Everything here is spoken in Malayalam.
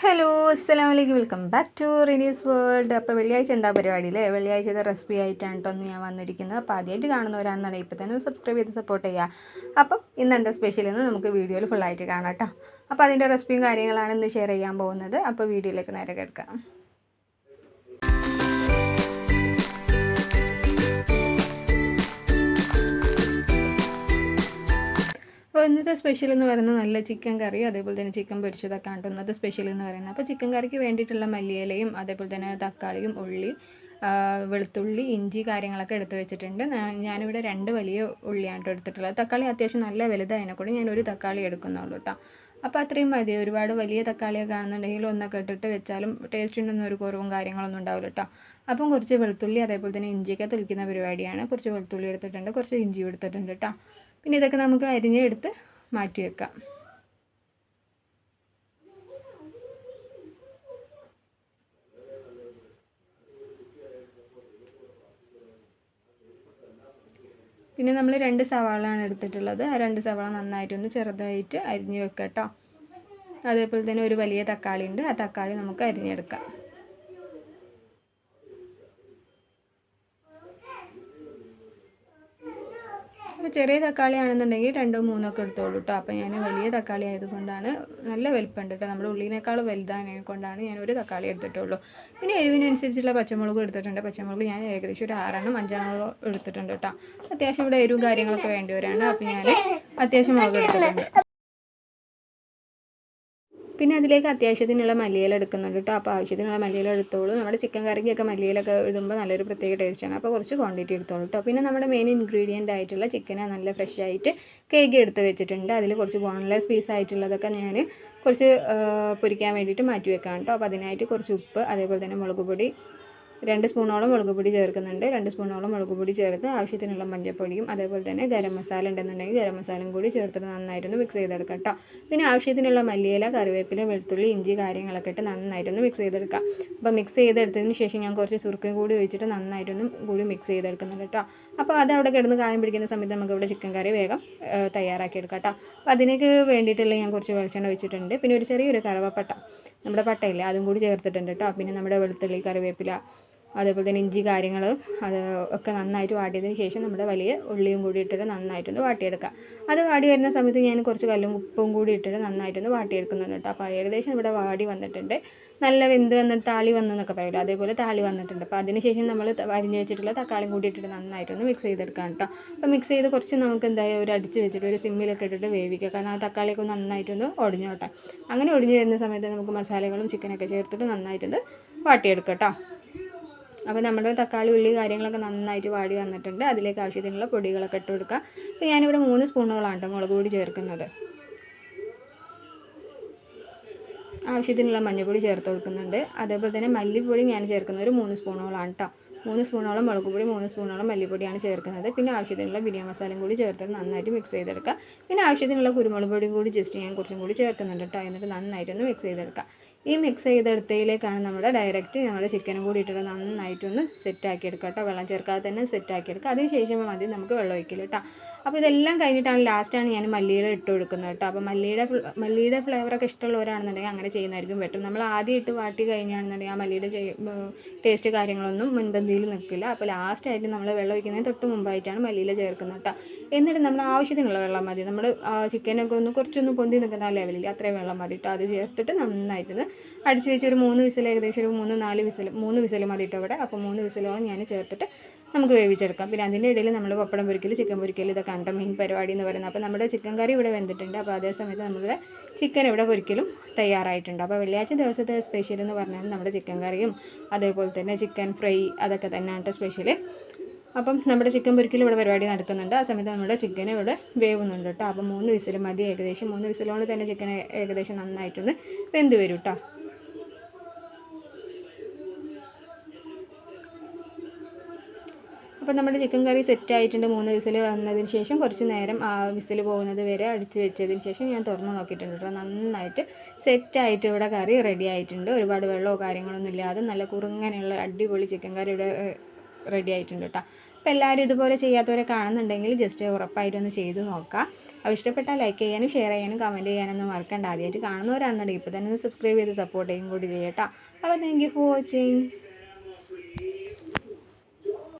ഹലോ അസ്സലാമു അലൈക്കും welcome back to Rini's world. അപ്പോൾ വെള്ളിയാഴ്ച എന്താ പരിപാടി അല്ലേ? വെള്ളിയാഴ്ചത്തെ റെസിപ്പി ആയിട്ടാണ് കേട്ടോ ഞാൻ വന്നിരിക്കുന്നത്. അപ്പോൾ ആദ്യമായിട്ട് കാണുന്നവരാണെന്നുണ്ടെങ്കിൽ ഇപ്പോൾ തന്നെ സബ്സ്ക്രൈബ് ചെയ്ത് സപ്പോർട്ട് ചെയ്യുക. അപ്പം ഇന്ന് എന്താ സ്പെഷ്യൽ എന്ന് നമുക്ക് വീഡിയോയിൽ ഫുള്ളായിട്ട് കാണാം കേട്ടോ. അപ്പോൾ അതിൻ്റെ റെസിപ്പിയും കാര്യങ്ങളാണ് ഇന്ന് ഷെയർ ചെയ്യാൻ പോകുന്നത്. അപ്പോൾ വീഡിയോയിലേക്ക് നേരെ കിടക്കാം. അപ്പോൾ ഇന്നത്തെ സ്പെഷ്യൽ എന്ന് പറയുന്നത് നല്ല ചിക്കൻ കറി, അതേപോലെ തന്നെ ചിക്കൻ പൊരിച്ചതൊക്കെ ആണ് ഇന്നത്തെ സ്പെഷ്യൽ എന്ന് പറയുന്നത്. അപ്പോൾ ചിക്കൻ കറിക്ക് വേണ്ടിയിട്ടുള്ള മല്ലിയിലയും അതേപോലെ തന്നെ തക്കാളിയും ഉള്ളി, വെളുത്തുള്ളി, ഇഞ്ചി കാര്യങ്ങളൊക്കെ എടുത്ത് വെച്ചിട്ടുണ്ട്. ഞാനിവിടെ 2 വലിയ ഉള്ളിയാണ് എടുത്തിട്ടുള്ളത്. തക്കാളി അത്യാവശ്യം നല്ല വലുതായതിനെക്കൂടെ ഞാനൊരു തക്കാളി എടുക്കുന്നുള്ളൂ കേട്ടോ. അപ്പോൾ അത്രയും മതി. ഒരുപാട് വലിയ തക്കാളിയൊക്കെ ആണെന്നുണ്ടെങ്കിൽ ഒന്നൊക്കെ ഇട്ടിട്ട് വെച്ചാലും ടേസ്റ്റിനൊന്നും ഒരു കുറവും കാര്യങ്ങളൊന്നും ഉണ്ടാവില്ല കേട്ടോ. അപ്പം കുറച്ച് വെളുത്തുള്ളി അതേപോലെ തന്നെ ഇഞ്ചിയൊക്കെ തൊലിക്കുന്ന പരിപാടിയാണ്. കുറച്ച് വെളുത്തുള്ളി എടുത്തിട്ടുണ്ട്, കുറച്ച് ഇഞ്ചി എടുത്തിട്ടുണ്ട് കേട്ടോ. പിന്നെ ഇതൊക്കെ നമുക്ക് അരിഞ്ഞെടുത്ത് മാറ്റി വെക്കാം. പിന്നെ നമ്മൾ 2 സവാളയാണ് എടുത്തിട്ടുള്ളത്. ആ 2 സവാള നന്നായിട്ടൊന്ന് ചെറുതായിട്ട് അരിഞ്ഞ് വെക്കാം കേട്ടോ. അതേപോലെ തന്നെ ഒരു വലിയ തക്കാളി ഉണ്ട്, ആ തക്കാളി നമുക്ക് അരിഞ്ഞെടുക്കാം. അപ്പോൾ ചെറിയ തക്കാളി ആണെന്നുണ്ടെങ്കിൽ 2 3 ഒക്കെ എടുത്തോളൂ കേട്ടോ. അപ്പോൾ ഞാൻ വലിയ തക്കാളി ആയതുകൊണ്ടാണ്, നല്ല വലിപ്പമുണ്ട് കേട്ടോ, നമ്മുടെ ഉള്ളിനേക്കാൾ വലുതായതിനെ കൊണ്ടാണ് ഞാൻ ഒരു തക്കാളി എടുത്തിട്ടുള്ളൂ. പിന്നെ എരിവിനനുസരിച്ചുള്ള പച്ചമുളക് എടുത്തിട്ടുണ്ട്. പച്ചമുളക് ഞാൻ ഏകദേശം ഒരു 6 5 എടുത്തിട്ടുണ്ട് കേട്ടോ. അത്യാവശ്യം ഇവിടെ എരിവും കാര്യങ്ങളൊക്കെ വേണ്ടിയവരാണ്. അപ്പോൾ ഞാൻ അത്യാവശ്യം മുളക് എടുത്തിട്ടുണ്ട്. പിന്നെ അതിലേക്ക് അത്യാവശ്യത്തിനുള്ള മല്ലിയില എടുക്കുന്നുണ്ട് കേട്ടോ. അപ്പോൾ ആവശ്യത്തിനുള്ള മല്ലിയില എടുത്തോളൂ. നമ്മുടെ ചിക്കൻ കറിക്കൊക്കെ മല്ലിയിലൊക്കെ ഇടുമ്പോൾ നല്ലൊരു പ്രത്യേക ടേസ്റ്റാണ്. അപ്പോൾ കുറച്ച് ക്വാണ്ടിറ്റി എടുത്തോളൂ കേട്ടോ. പിന്നെ നമ്മുടെ മെയിൻ ഇൻഗ്രീഡിയൻ്റ് ആയിട്ടുള്ള ചിക്കനെ നല്ല ഫ്രഷ് ആയിട്ട് കേക്ക് എടുത്ത് വെച്ചിട്ടുണ്ട്. അതിൽ കുറച്ച് ബോൺലെസ് പീസ് ആയിട്ടുള്ളതൊക്കെ ഞാൻ കുറച്ച് പൊരിക്കാൻ വേണ്ടിയിട്ട് മാറ്റി വെക്കാം കേട്ടോ. അപ്പോൾ അതിനായിട്ട് കുറച്ച് ഉപ്പ്, അതേപോലെ തന്നെ മുളക് പൊടി 2 സ്പൂണോളം മുളക് പൊടി ചേർക്കുന്നുണ്ട്. 2 സ്പൂണോളം മുളക് പൊടി ചേർത്ത് ആവശ്യത്തിനുള്ള മഞ്ഞൾപ്പൊടിയും അതേപോലെ തന്നെ ഗരം മസാല ഉണ്ടെന്നുണ്ടെങ്കിൽ ഗരം മസാലയും കൂടി ചേർത്തിട്ട് നന്നായിട്ടൊന്ന് മിക്സ് ചെയ്തെടുക്കാം കേട്ടോ. പിന്നെ ആവശ്യത്തിനുള്ള മല്ലിയില, കറിവേപ്പില, വെളുത്തുള്ളി, ഇഞ്ചി കാര്യങ്ങളൊക്കെ ഇട്ട് നന്നായിട്ടൊന്ന് മിക്സ് ചെയ്തെടുക്കാം. അപ്പോൾ മിക്സ് ചെയ്തെടുത്തതിന് ശേഷം ഞാൻ കുറച്ച് സുർക്കയും കൂടി ഒഴിച്ചിട്ട് നന്നായിട്ടൊന്നും കൂടി മിക്സ് ചെയ്തെടുക്കുന്നുണ്ട് കേട്ടോ. അപ്പോൾ അത് അവിടെ കിടന്ന് കായം പിടിക്കുന്ന സമയത്ത് നമുക്ക് ഇവിടെ ചിക്കൻ കറി വേഗം തയ്യാറാക്കി എടുക്കാം കേട്ടോ. അപ്പോൾ അതിനേക്ക് വേണ്ടിയിട്ടുള്ള ഞാൻ കുറച്ച് വെളിച്ചെണ്ണ ഒഴിച്ചിട്ടുണ്ട്. പിന്നെ ഒരു ചെറിയൊരു കറുവപ്പട്ട, നമ്മുടെ പട്ടയില്ലേ, അതും കൂടി ചേർത്തിട്ടുണ്ട് കേട്ടോ. പിന്നെ നമ്മുടെ വെളുത്തുള്ളി, കറിവേപ്പില, അതേപോലെ തന്നെ ഇഞ്ചി കാര്യങ്ങൾ അത് ഒക്കെ നന്നായിട്ട് വാട്ടിയതിന് ശേഷം നമ്മുടെ വലിയ ഉള്ളിയും കൂടി ഇട്ടിട്ട് നന്നായിട്ടൊന്ന് വാട്ടിയെടുക്കുക. അത് വാടി വരുന്ന സമയത്ത് ഞാൻ കുറച്ച് കല്ലും ഉപ്പും കൂടി ഇട്ടിട്ട് നന്നായിട്ടൊന്ന് വാട്ടിയെടുക്കുന്നുണ്ട് കേട്ടോ. അപ്പോൾ ഏകദേശം ഇവിടെ വാടി വന്നിട്ടുണ്ട്. നല്ല വെന്ത് വന്നിട്ട് താളി വന്നെന്നൊക്കെ പറയില്ല, അതേപോലെ താളി വന്നിട്ടുണ്ട്. അപ്പോൾ അതിന് ശേഷം നമ്മൾ അരിഞ്ഞ് വെച്ചിട്ടുള്ള തക്കാളിയും കൂടി ഇട്ടിട്ട് നന്നായിട്ടൊന്ന് മിക്സ് ചെയ്തെടുക്കാം കേട്ടോ. അപ്പോൾ മിക്സ് ചെയ്ത് കുറച്ച് നമുക്ക് എന്തായാലും ഒരു അടിച്ച് വെച്ചിട്ട് ഒരു സിമ്മിലൊക്കെ ഇട്ടിട്ട് വേവിക്കുക. കാരണം ആ തക്കാളിയൊക്കെ നന്നായിട്ടൊന്ന് ഒടിഞ്ഞോട്ടെ. അങ്ങനെ ഒടിഞ്ഞ് വരുന്ന സമയത്ത് നമുക്ക് മസാലകളും ചിക്കനൊക്കെ ചേർത്തിട്ട് നന്നായിട്ടൊന്ന് വാട്ടിയെടുക്കാം കേട്ടോ. അപ്പോൾ നമ്മുടെ തക്കാളി, ഉള്ളി കാര്യങ്ങളൊക്കെ നന്നായിട്ട് വാടി വന്നിട്ടുണ്ട്. അതിലേക്ക് ആവശ്യത്തിനുള്ള പൊടികളൊക്കെ ഇട്ട് കൊടുക്കുക. അപ്പോൾ ഞാനിവിടെ 3 സ്പൂണോളാണ് കേട്ടോ മുളക് പൊടി ചേർക്കുന്നത്. ആവശ്യത്തിനുള്ള മഞ്ഞൾപ്പൊടി ചേർത്ത് കൊടുക്കുന്നുണ്ട്. അതേപോലെ തന്നെ മല്ലിപ്പൊടി ഞാൻ ചേർക്കുന്നത് ഒരു 3 സ്പൂണോളാണ് കേട്ടോ. 3 സ്പൂണോളം മുളക് പൊടി, 3 സ്പൂണോളം മല്ലിപ്പൊടിയാണ് ചേർക്കുന്നത്. പിന്നെ ആവശ്യത്തിനുള്ള ബിരിയാണി മസാലയും കൂടി ചേർത്തിട്ട് നന്നായിട്ട് മിക്സ് ചെയ്തെടുക്കുക. പിന്നെ ആവശ്യത്തിനുള്ള കുരുമുളക് പൊടിയും കൂടി ജസ്റ്റ് ഞാൻ കുറച്ചും കൂടി ചേർക്കുന്നുണ്ട് കേട്ടോ. എന്നിട്ട് നന്നായിട്ടൊന്ന് മിക്സ് ചെയ്തെടുക്കുക. ഈ മിക്സ് ചെയ്തെടുത്തതിലേക്കാണ് നമ്മുടെ ഡയറക്റ്റ് നമ്മുടെ ചിക്കനും കൂടി ഇട്ടിട്ട് നന്നായിട്ടൊന്ന് സെറ്റാക്കി എടുക്കുക കേട്ടോ. വെള്ളം ചേർക്കാതെ തന്നെ സെറ്റാക്കി എടുക്കുക. അതിന് ശേഷം മതി നമുക്ക് വെള്ളം ഒഴിക്കില്ല കേട്ടോ. അപ്പോൾ ഇതെല്ലാം കഴിഞ്ഞിട്ടാണ് ലാസ്റ്റാണ് ഞാൻ മല്ലിയില ഇട്ട് കൊടുക്കുന്നത് കേട്ടോ. അപ്പോൾ മല്ലിയുടെ ഫ്ലേവറൊക്കെ ഇഷ്ടമുള്ളവരാണെന്നുണ്ടെങ്കിൽ അങ്ങനെ ചെയ്യുന്നതായിരിക്കും ബെറ്റർ. നമ്മൾ ആദ്യം ഇട്ട് വാട്ടി കഴിഞ്ഞാണെന്നുണ്ടെങ്കിൽ ആ മല്ലിയുടെ ടേസ്റ്റ് കാര്യങ്ങളൊന്നും മുൻപന്തിയിൽ നിൽക്കില്ല. അപ്പോൾ ലാസ്റ്റായിട്ട് നമ്മൾ വെള്ളം ഒഴിക്കുന്നതിന് തൊട്ട് മുമ്പായിട്ടാണ് മല്ലിയില ചേർക്കുന്നത് കേട്ടോ. എന്നിട്ട് നമ്മൾ ആവശ്യത്തിനുള്ള വെള്ളം മതി. നമ്മൾ ചിക്കനൊക്കെ കുറച്ചൊന്ന് പൊന്തി നിൽക്കുന്ന ആ ലെവലിൽ അത്രയും വെള്ളം മതി കേട്ടോ. അത് ചേർത്തിട്ട് നന്നായിട്ടൊന്ന് അടിച്ച് വെച്ച് ഒരു 3 വിസിൽ, ഏകദേശം ഒരു 3 വിസിൽ മതി കേട്ടോ ഇവിടെ. അപ്പോൾ 3 വിസിലോളം ഞാൻ ചേർത്തിട്ട് നമുക്ക് വേവിച്ചെടുക്കാം. പിന്നെ അതിൻ്റെ ഇടയിൽ നമ്മൾ പപ്പടം പൊരിക്കൽ, ചിക്കൻ പൊരിക്കൽ, ഇതൊക്കെ കണ്ട മെയിൻ പരിപാടി എന്ന് പറയുന്നത്. അപ്പോൾ നമ്മുടെ ചിക്കൻ കറി ഇവിടെ വെന്തിട്ടുണ്ട്. അപ്പോൾ അതേ സമയത്ത് നമ്മുടെ ചിക്കൻ ഇവിടെ പൊരിക്കലും തയ്യാറായിട്ടുണ്ട്. അപ്പോൾ വെള്ളിയാഴ്ച ദിവസത്തെ സ്പെഷ്യൽ എന്ന് പറഞ്ഞാൽ നമ്മുടെ ചിക്കൻ കറിയും അതേപോലെ തന്നെ ചിക്കൻ ഫ്രൈ അതൊക്കെ തന്നെയാണ് സ്പെഷ്യൽ. അപ്പം നമ്മുടെ ചിക്കൻ പൊരിക്കൽ ഇവിടെ പരിപാടി നടക്കുന്നുണ്ട്. ആ സമയത്ത് നമ്മുടെ ചിക്കൻ ഇവിടെ വേവുന്നുണ്ട് കേട്ടോ. അപ്പോൾ 3 വിസിൽ മതി. ഏകദേശം 3 വിസിലോട് തന്നെ ചിക്കൻ ഏകദേശം നന്നായിട്ടൊന്ന് വെന്ത് വരും കേട്ടോ. അപ്പോൾ നമ്മുടെ ചിക്കൻ കറി സെറ്റായിട്ടുണ്ട്. 3 വിസിൽ വന്നതിന് ശേഷം കുറച്ച് നേരം ആ വിസിൽ പോകുന്നത് വരെ അടിച്ച് വെച്ചതിന് ശേഷം ഞാൻ തുറന്ന് നോക്കിയിട്ടുണ്ട് കേട്ടോ. നന്നായിട്ട് സെറ്റായിട്ട് ഇവിടെ കറി റെഡി ആയിട്ടുണ്ട്. ഒരുപാട് വെള്ളമോ കാര്യങ്ങളൊന്നും ഇല്ലാതെ നല്ല കുറുങ്ങനെയുള്ള അടിപൊളി ചിക്കൻ കറി ഇവിടെ റെഡി ആയിട്ടുണ്ട് കേട്ടോ. അപ്പോൾ എല്ലാവരും ഇതുപോലെ ചെയ്യാത്തവരെ കാണുന്നുണ്ടെങ്കിൽ ജസ്റ്റ് ഉറപ്പായിട്ടൊന്ന് ചെയ്ത് നോക്കുക. അപ്പോൾ ഇഷ്ടപ്പെട്ടാൽ ലൈക്ക് ചെയ്യാനും ഷെയർ ചെയ്യാനും കമൻറ്റ് ചെയ്യാനൊന്നും മറക്കണ്ട. ആദ്യമായിട്ട് കാണുന്നവരാണെന്നുണ്ടെങ്കിൽ ഇപ്പോൾ തന്നെ ഒന്ന് സബ്സ്ക്രൈബ് ചെയ്ത് സപ്പോർട്ട് ചെയ്യും കൂടി ചെയ്യാം കേട്ടോ. അപ്പോൾ താങ്ക് യു ഫോർ വാച്ചിങ്.